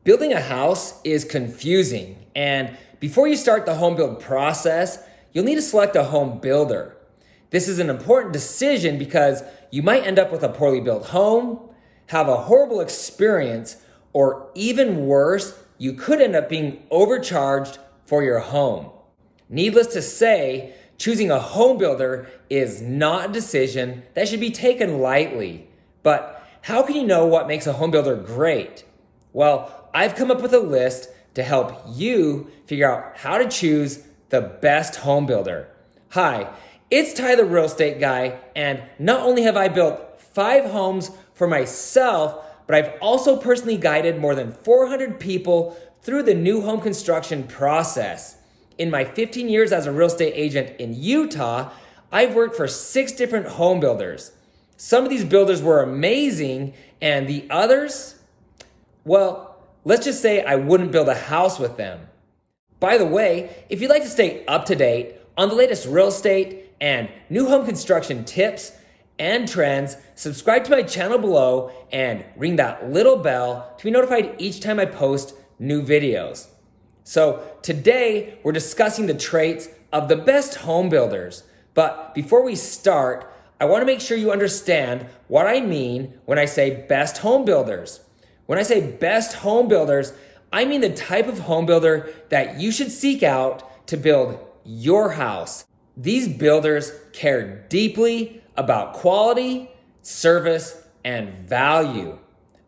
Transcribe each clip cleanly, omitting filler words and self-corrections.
Building a house is confusing, and before you start the home build process, you'll need to select a home builder. This is an important decision because you might end up with a poorly built home, have a horrible experience, or even worse, you could end up being overcharged for your home. Needless to say, choosing a home builder is not a decision that should be taken lightly. But how can you know what makes a home builder great? Well, I've come up with a list to help you figure out how to choose the best home builder. Hi, it's Ty the Real Estate Guy, and not only have I built 5 homes for myself, but I've also personally guided more than 400 people through the new home construction process. In my 15 years as a real estate agent in Utah, I've worked for 6 different home builders. Some of these builders were amazing, and the others, well, let's just say I wouldn't build a house with them. By the way, if you'd like to stay up to date on the latest real estate and new home construction tips and trends, subscribe to my channel below and ring that little bell to be notified each time I post new videos. So today we're discussing the traits of the best home builders. But before we start, I want to make sure you understand what I mean when I say best home builders. When I say best home builders, I mean the type of home builder that you should seek out to build your house. These builders care deeply about quality, service, and value.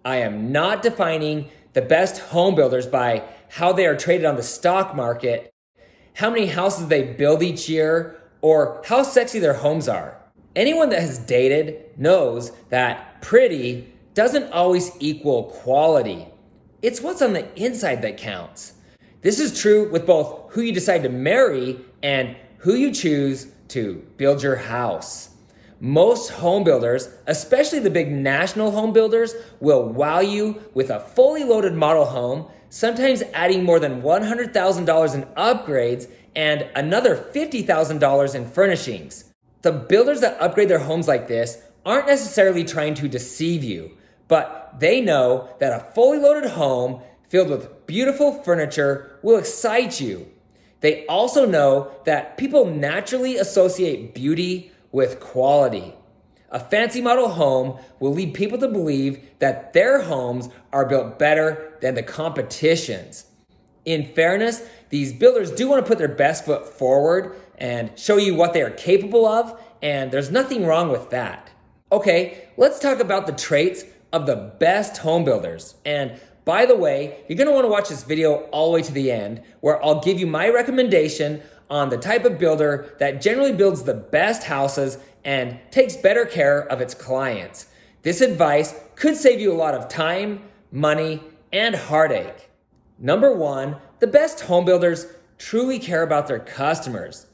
I am not defining the best home builders by how they are traded on the stock market, how many houses they build each year, or how sexy their homes are. Anyone that has dated knows that pretty doesn't always equal quality. It's what's on the inside that counts. This is true with both who you decide to marry and who you choose to build your house. Most home builders, especially the big national home builders, will wow you with a fully loaded model home, sometimes adding more than $100,000 in upgrades and another $50,000 in furnishings. The builders that upgrade their homes like this aren't necessarily trying to deceive you, but they know that a fully loaded home filled with beautiful furniture will excite you. They also know that people naturally associate beauty with quality. A fancy model home will lead people to believe that their homes are built better than the competition's. In fairness, these builders do want to put their best foot forward and show you what they are capable of, and there's nothing wrong with that. Okay, let's talk about the traits of the best home builders. And by the way, you're going to want to watch this video all the way to the end, where I'll give you my recommendation on the type of builder that generally builds the best houses and takes better care of its clients. This advice could save you a lot of time, money, and heartache. Number 1, the best home builders truly care about their customers.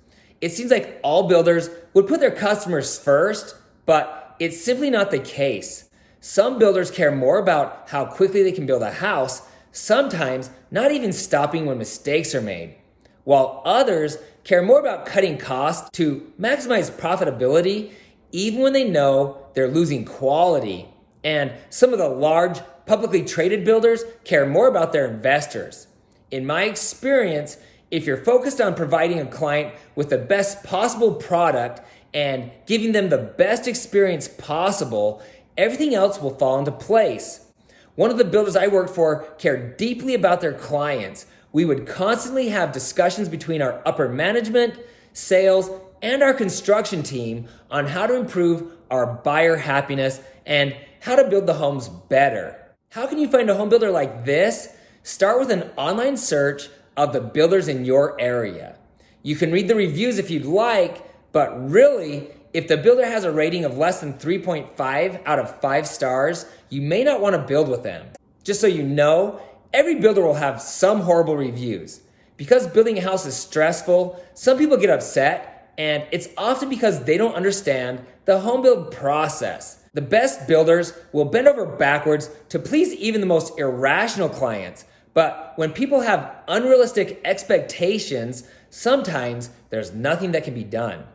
It seems like all builders would put their customers first, but it's simply not the case. Some builders care more about how quickly they can build a house, sometimes not even stopping when mistakes are made, while others care more about cutting costs to maximize profitability, even when they know they're losing quality. And some of the large, publicly traded builders care more about their investors. In my experience, if you're focused on providing a client with the best possible product and giving them the best experience possible, everything else will fall into place. One of the builders I worked for cared deeply about their clients. We would constantly have discussions between our upper management, sales, and our construction team on how to improve our buyer happiness and how to build the homes better. How can you find a home builder like this? Start with an online search of the builders in your area. You can read the reviews if you'd like, but really, if the builder has a rating of less than 3.5 out of 5 stars, you may not want to build with them. Just so you know, every builder will have some horrible reviews. Because building a house is stressful, some people get upset, and it's often because they don't understand the home build process. The best builders will bend over backwards to please even the most irrational clients. But when people have unrealistic expectations, sometimes there's nothing that can be done.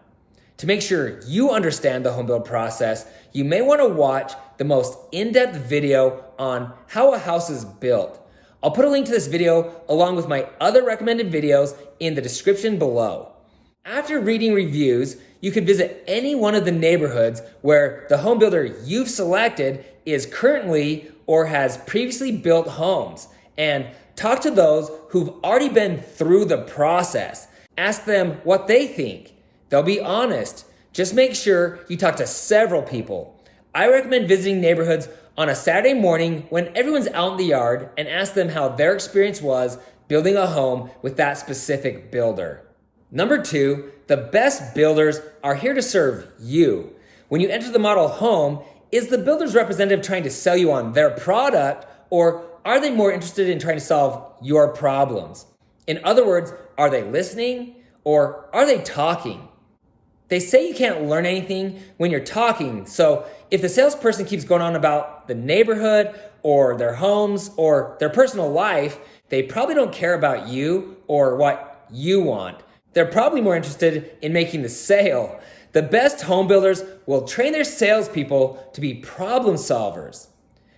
To make sure you understand the home build process, you may want to watch the most in-depth video on how a house is built. I'll put a link to this video along with my other recommended videos in the description below. After reading reviews, you could visit any one of the neighborhoods where the home builder you've selected is currently or has previously built homes and talk to those who've already been through the process. Ask them what they think. They'll be honest. Just make sure you talk to several people. I recommend visiting neighborhoods on a Saturday morning when everyone's out in the yard and ask them how their experience was building a home with that specific builder. Number 2, the best builders are here to serve you. When you enter the model home, is the builder's representative trying to sell you on their product, or are they more interested in trying to solve your problems? In other words, are they listening or are they talking? They say you can't learn anything when you're talking, so if the salesperson keeps going on about the neighborhood or their homes or their personal life, they probably don't care about you or what you want. They're probably more interested in making the sale. The best home builders will train their salespeople to be problem solvers.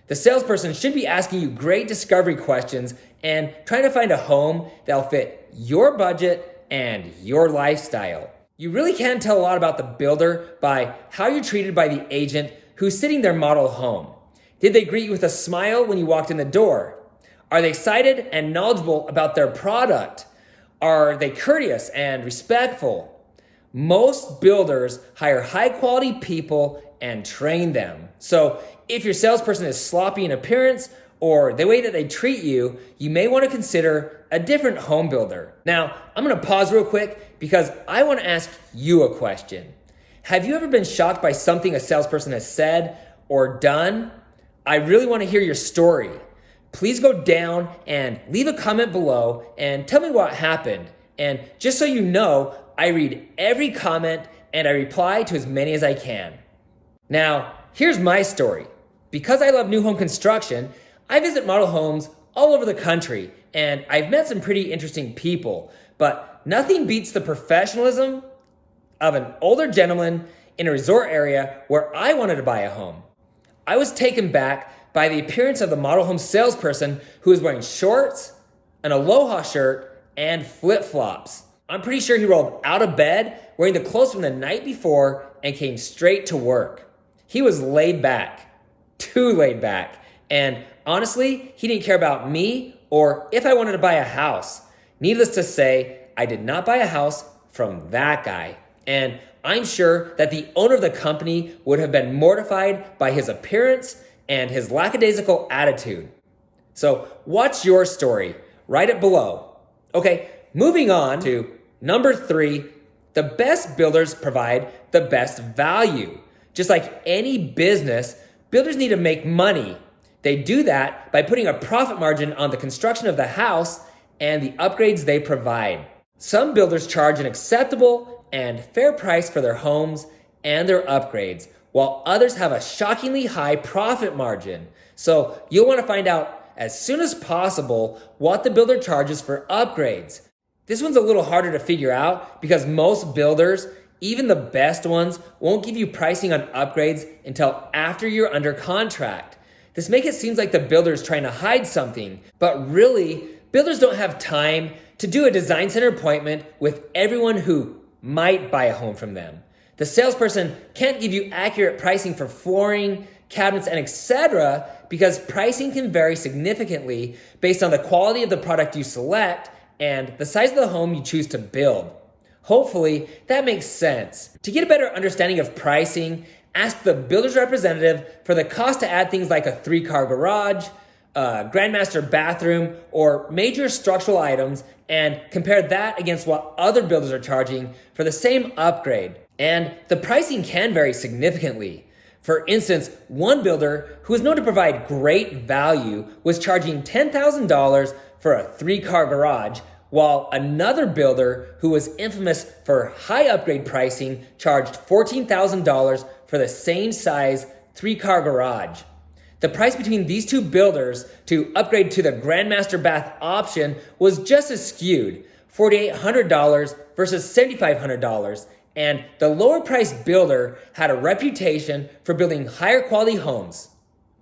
The salesperson should be asking you great discovery questions and trying to find a home that'll fit your budget and your lifestyle. You really can tell a lot about the builder by how you're treated by the agent who's sitting their model home. Did they greet you with a smile when you walked in the door? Are they excited and knowledgeable about their product? Are they courteous and respectful? Most builders hire high quality people and train them. So if your salesperson is sloppy in appearance or the way that they treat you, you may want to consider a different home builder. Now, I'm going to pause real quick because I want to ask you a question. Have you ever been shocked by something a salesperson has said or done? I really want to hear your story. Please go down and leave a comment below and tell me what happened. And just so you know, I read every comment and I reply to as many as I can. Now, here's my story. Because I love new home construction, I visit model homes all over the country and I've met some pretty interesting people, but nothing beats the professionalism of an older gentleman in a resort area where I wanted to buy a home. I was taken back by the appearance of the model home salesperson who was wearing shorts, an aloha shirt, and flip-flops. I'm pretty sure he rolled out of bed wearing the clothes from the night before and came straight to work. He was laid back, too laid back, and honestly, he didn't care about me or if I wanted to buy a house. Needless to say, I did not buy a house from that guy. And I'm sure that the owner of the company would have been mortified by his appearance and his lackadaisical attitude. So what's your story? Write it below. Okay, moving on to number 3, the best builders provide the best value. Just like any business, builders need to make money. They do that by putting a profit margin on the construction of the house and the upgrades they provide. Some builders charge an acceptable and fair price for their homes and their upgrades, while others have a shockingly high profit margin. So you'll want to find out as soon as possible what the builder charges for upgrades. This one's a little harder to figure out because most builders, even the best ones, won't give you pricing on upgrades until after you're under contract. This makes it seem like the builder is trying to hide something, but really, builders don't have time to do a design center appointment with everyone who might buy a home from them. The salesperson can't give you accurate pricing for flooring, cabinets, and etc. because pricing can vary significantly based on the quality of the product you select and the size of the home you choose to build. Hopefully, that makes sense. To get a better understanding of pricing, ask the builder's representative for the cost to add things like a 3-car garage, a Grandmaster bathroom, or major structural items and compare that against what other builders are charging for the same upgrade. And the pricing can vary significantly. For instance, one builder who is known to provide great value was charging $10,000 for a 3-car garage, while another builder who was infamous for high upgrade pricing charged $14,000 for the same size 3-car garage. The price between these two builders to upgrade to the Grandmaster bath option was just as skewed, $4,800 versus $7,500, and the lower priced builder had a reputation for building higher quality homes.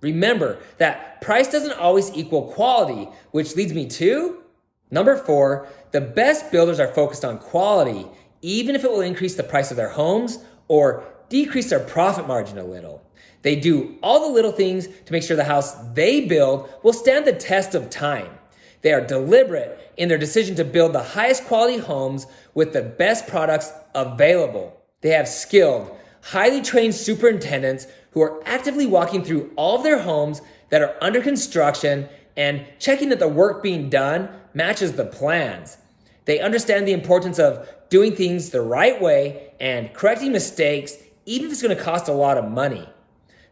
Remember that price doesn't always equal quality, which leads me to number 4, the best builders are focused on quality, even if it will increase the price of their homes or decrease their profit margin a little. They do all the little things to make sure the house they build will stand the test of time. They are deliberate in their decision to build the highest quality homes with the best products available. They have skilled, highly trained superintendents who are actively walking through all of their homes that are under construction and checking that the work being done matches the plans. They understand the importance of doing things the right way and correcting mistakes, even if it's going to cost a lot of money.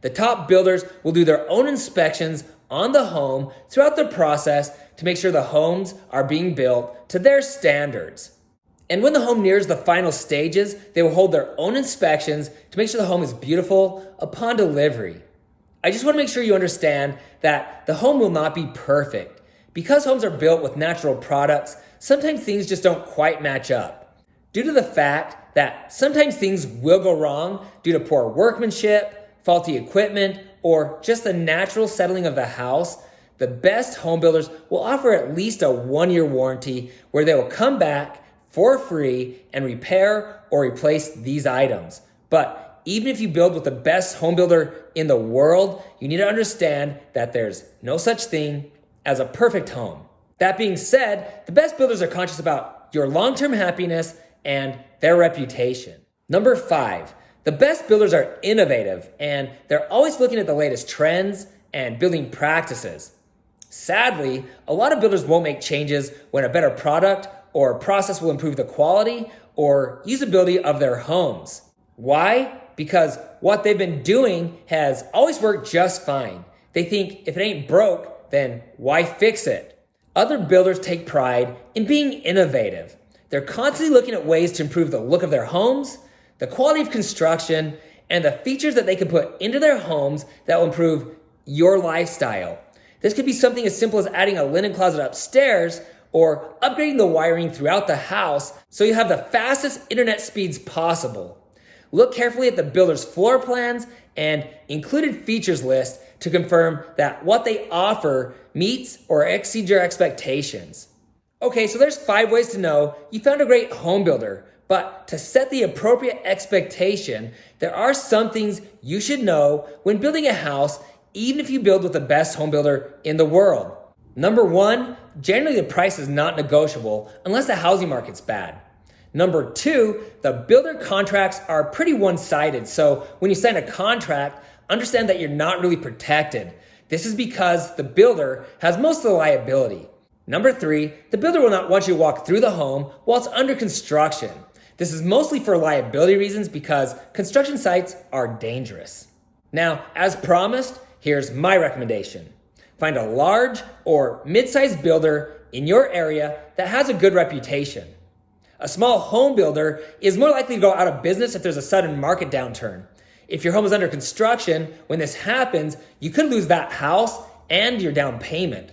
The top builders will do their own inspections on the home throughout the process to make sure the homes are being built to their standards. And when the home nears the final stages, they will hold their own inspections to make sure the home is beautiful upon delivery. I just want to make sure you understand that the home will not be perfect. Because homes are built with natural products, sometimes things just don't quite match up. Due to the fact that sometimes things will go wrong due to poor workmanship, faulty equipment, or just the natural settling of the house, the best home builders will offer at least a 1-year warranty where they will come back for free and repair or replace these items. But even if you build with the best home builder in the world, you need to understand that there's no such thing as a perfect home. That being said, the best builders are conscious about your long-term happiness and their reputation. Number 5, the best builders are innovative and they're always looking at the latest trends and building practices. Sadly, a lot of builders won't make changes when a better product or process will improve the quality or usability of their homes. Why? Because what they've been doing has always worked just fine. They think if it ain't broke, then why fix it? Other builders take pride in being innovative. They're constantly looking at ways to improve the look of their homes, the quality of construction, and the features that they can put into their homes that will improve your lifestyle. This could be something as simple as adding a linen closet upstairs or upgrading the wiring throughout the house so you have the fastest internet speeds possible. Look carefully at the builder's floor plans and included features list to confirm that what they offer meets or exceeds your expectations. Okay, so there's 5 ways to know you found a great home builder, but to set the appropriate expectation, there are some things you should know when building a house, even if you build with the best home builder in the world. Number 1, generally the price is not negotiable unless the housing market's bad. Number 2, the builder contracts are pretty one-sided, so when you sign a contract, understand that you're not really protected. This is because the builder has most of the liability. Number 3, the builder will not want you to walk through the home while it's under construction. This is mostly for liability reasons because construction sites are dangerous. Now, as promised, here's my recommendation. Find a large or mid-sized builder in your area that has a good reputation. A small home builder is more likely to go out of business if there's a sudden market downturn. If your home is under construction, when this happens, you could lose that house and your down payment.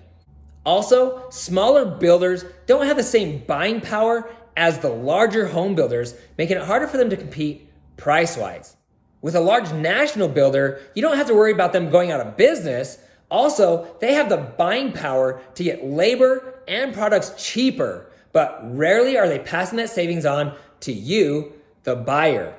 Also, smaller builders don't have the same buying power as the larger home builders, making it harder for them to compete price-wise. With a large national builder, you don't have to worry about them going out of business. Also, they have the buying power to get labor and products cheaper, but rarely are they passing that savings on to you, the buyer.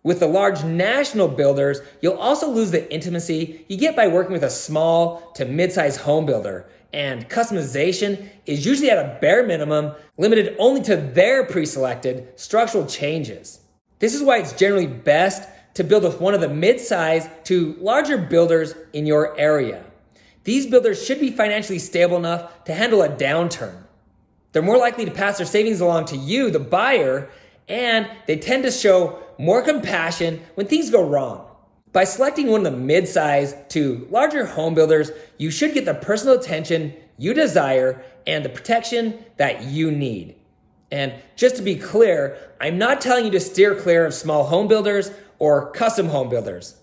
With the large national builders, you'll also lose the intimacy you get by working with a small to mid-sized home builder, and customization is usually at a bare minimum, limited only to their pre-selected structural changes. This is why it's generally best to build with one of the mid-sized to larger builders in your area. These builders should be financially stable enough to handle a downturn. They're more likely to pass their savings along to you, the buyer, and they tend to show more compassion when things go wrong. By selecting one of the mid-sized to larger home builders, you should get the personal attention you desire and the protection that you need. And just to be clear, I'm not telling you to steer clear of small home builders or custom home builders.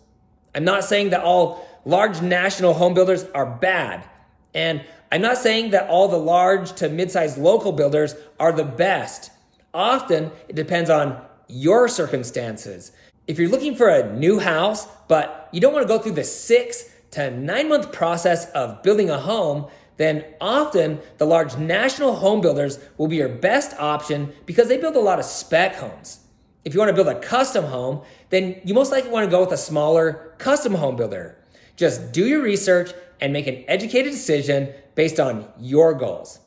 I'm not saying that all large national home builders are bad. And I'm not saying that all the large to mid-sized local builders are the best. Often, it depends on your circumstances. If you're looking for a new house, but you don't want to go through the 6 to 9 month process of building a home, then often the large national home builders will be your best option because they build a lot of spec homes. If you want to build a custom home, then you most likely want to go with a smaller custom home builder. Just do your research and make an educated decision based on your goals.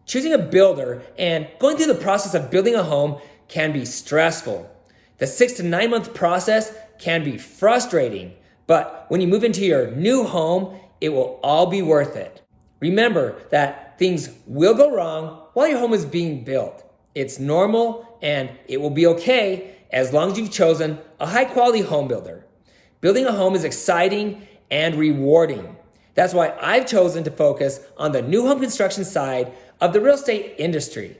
Choosing a builder and going through the process of building a home can be stressful. The 6 to 9 month process can be frustrating, but when you move into your new home, it will all be worth it. Remember that things will go wrong while your home is being built. It's normal and it will be okay as long as you've chosen a high quality home builder. Building a home is exciting and rewarding. That's why I've chosen to focus on the new home construction side of the real estate industry.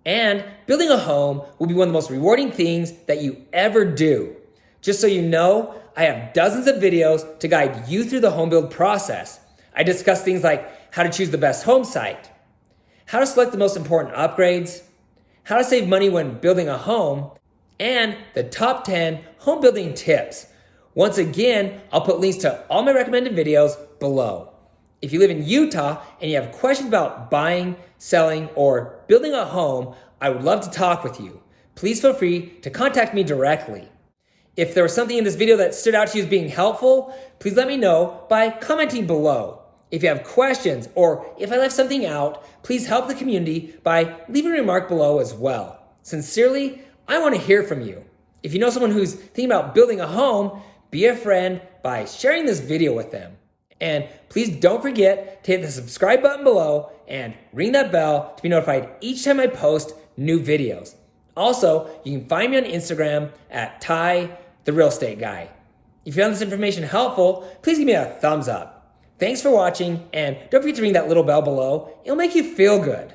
And building a home will be one of the most rewarding things that you ever do. Just so you know, I have dozens of videos to guide you through the home build process. I discuss things like how to choose the best home site, how to select the most important upgrades, how to save money when building a home, and the top 10 home building tips. Once again, I'll put links to all my recommended videos below. If you live in Utah and you have questions about buying, selling, or building a home, I would love to talk with you. Please feel free to contact me directly. If there was something in this video that stood out to you as being helpful, please let me know by commenting below. If you have questions or if I left something out, please help the community by leaving a remark below as well. Sincerely, I want to hear from you. If you know someone who's thinking about building a home, be a friend by sharing this video with them. And please don't forget to hit the subscribe button below and ring that bell to be notified each time I post new videos. Also, you can find me on Instagram at Ty, the Real Estate Guy. If you found this information helpful, please give me a thumbs up. Thanks for watching, and don't forget to ring that little bell below. It'll make you feel good.